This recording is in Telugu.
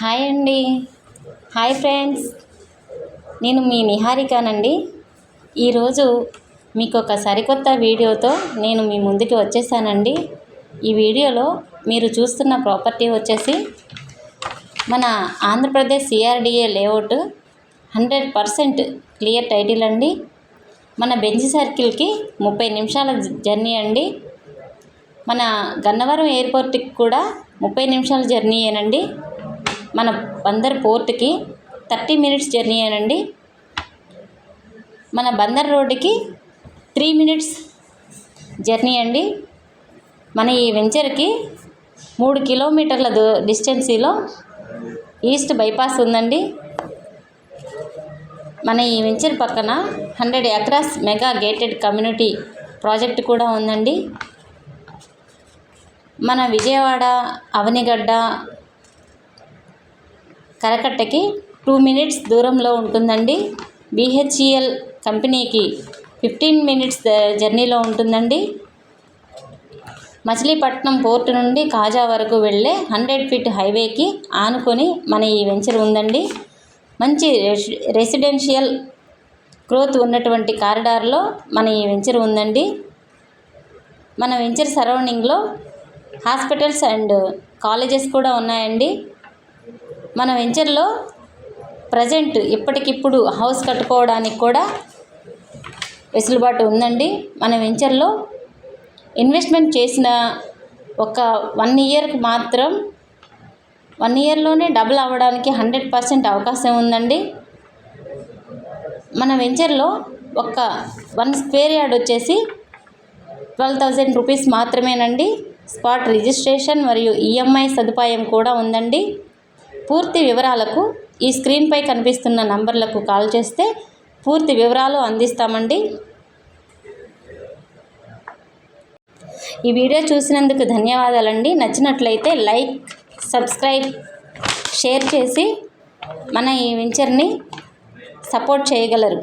హాయ్ అండి. హాయ్ ఫ్రెండ్స్, నేను మీ నిహారికానండి. ఈరోజు మీకు ఒక సరికొత్త వీడియోతో నేను మీ ముందుకు వచ్చేసానండి. ఈ వీడియోలో మీరు చూస్తున్న ప్రాపర్టీ వచ్చేసి మన Andhra Pradesh CRDA layout 100% clear title అండి. మన బెంజ్ సర్కిల్కి 30 నిమిషాల జర్నీ అండి. మన గన్నవరం ఎయిర్పోర్ట్కి కూడా 30 నిమిషాల జర్నీయేనండి. మన బందర్ పోర్ట్కి 30 మినిట్స్ జర్నీయేనండి. మన బందర్ రోడ్డుకి 3 మినిట్స్ జర్నీ అండి. మన ఈ వెంచర్కి 3 కిలోమీటర్ల డిస్టెన్సీలో ఈస్ట్ బైపాస్ ఉందండి. మన ఈ వెంచర్ పక్కన 100 acres mega gated community project కూడా ఉందండి. మన విజయవాడ, అవనిగడ్డ, కరకట్టకి 2 మినిట్స్ దూరంలో ఉంటుందండి. బిహెచ్ఈఎల్ కంపెనీకి 15 మినిట్స్ జర్నీలో ఉంటుందండి. మచిలీపట్నం పోర్టు నుండి కాజా వరకు వెళ్ళే 100 ఫీట్ హైవేకి ఆనుకొని మన ఈ వెంచర్ ఉందండి. మంచి రెసిడెన్షియల్ గ్రోత్ ఉన్నటువంటి కారిడార్లో మన ఈ వెంచర్ ఉందండి. మన వెంచర్ సరౌండింగ్లో హాస్పిటల్స్ అండ్ కాలేజెస్ కూడా ఉన్నాయండి. మన వెంచర్లో ప్రజెంట్ ఇప్పటికిప్పుడు హౌస్ కట్టుకోవడానికి కూడా వెసులుబాటు ఉందండి. మన వెంచర్లో ఇన్వెస్ట్మెంట్ చేసిన ఒక 1 ఇయర్కి మాత్రం 1 ఇయర్లోనే డబుల్ అవ్వడానికి 100% అవకాశం ఉందండి. మన వెంచర్లో ఒక 1 స్క్వేర్ యార్డ్ వచ్చేసి 12,000 రూపీస్ మాత్రమేనండి. స్పాట్ రిజిస్ట్రేషన్ మరియు ఈఎంఐ సదుపాయం కూడా ఉందండి. పూర్తి వివరాలకు ఈ స్క్రీన్పై కనిపిస్తున్న నంబర్లకు కాల్ చేస్తే పూర్తి వివరాలు అందిస్తామండి. ఈ వీడియో చూసినందుకు ధన్యవాదాలండి. నచ్చినట్లయితే లైక్, సబ్స్క్రైబ్, షేర్ చేసి మన ఈ వెంచర్ని సపోర్ట్ చేయగలరు.